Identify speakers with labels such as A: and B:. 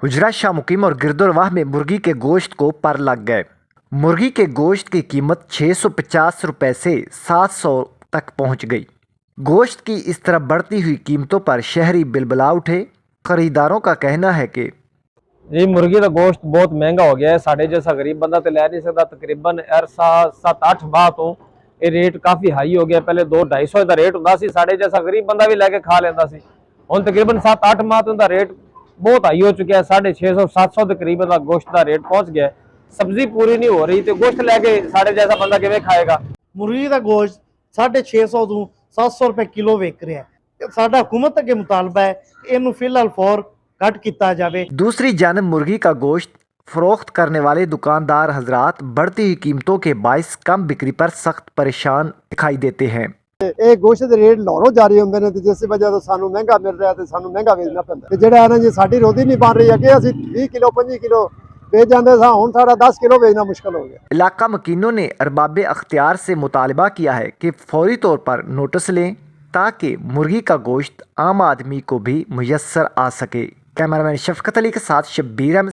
A: हुजरा शाह मुकीम और गिरदुरवाह में मुर्गी के गोश्त को पर लग गए। मुर्गी के गोश्त की कीमत 650 रुपए से 700 तक पहुंच गई। गोश्त की इस तरह बढ़ती हुई कीमतों पर शहरी बिलबिला उठे। खरीदारों का कहना है कि
B: जी मुर्गी का गोश्त बहुत महंगा हो गया है। साढ़े जैसा गरीब बंदा तो ले नहीं सकता। तकरीबन 7-8 माह तो ये रेट काफ़ी हाई हो गया। पहले 200-250 का रेट होता सी, साढ़े जैसा गरीब बंदा भी लैके खा लेंदा सी। हुण तकरीबन 7-8 माह तो उनका रेट बहुत हाई हो चुका है। 650-700 के करीब का गोश्त का रेट पहुंच गया है। सब्जी पूरी नहीं हो रही तो गोश्त लैके साढ़े जैसा बंदा किवें खाएगा।
C: मुर्गी का गोश्त 650 ਤੋਂ 700 रुपए किलो विक रहा है। साडा हुकूमत अगे मुतालबा है कि इनू फिलहाल फौर घट किया जाए।
A: दूसरी जानब मुर्गी का गोश्त फरोख्त करने वाले दुकानदार हजरात बढ़ती हुई कीमतों के बायस कम बिक्री पर सख्त परेशान दिखाई देते हैं।
D: ਇਹ ਗੋਸ਼ਤ ਦੇ ਰੇਟ ਲਾਹੌਰੋਂ ਜਾਰੀ ਹੁੰਦੇ ਨੇ ਤੇ ਜਿਸ ਵਜ੍ਹਾ ਤੋਂ ਸਾਨੂੰ ਮਹਿੰਗਾ ਮਿਲ ਰਿਹਾ ਤੇ ਸਾਨੂੰ ਮਹਿੰਗਾ ਵੇਚਣਾ ਪੈਂਦਾ ਤੇ ਜਿਹੜਾ ਇਹਨਾਂ ਜੀ ਸਾਡੀ ਰੋਜ਼ੀ ਨਹੀਂ ਬਣ ਰਹੀ ਅੱਗੇ ਅਸੀਂ 20 ਕਿਲੋ 25 ਕਿਲੋ ਵੇਚ ਜਾਂਦੇ ਸਾਂ, ਹੁਣ ਸਾਡਾ 10 किलो बेचना मुश्किल हो गया।
A: इलाका मकीनों ने अरबाब अख्तियार से मुतालबा किया है कि फौरी तौर पर नोटिस लें ताकि मुर्गी का गोश्त आम आदमी को भी मुयस्सर आ सके। कैमरामैन शफकत अली के साथ शब्बीर अहमद।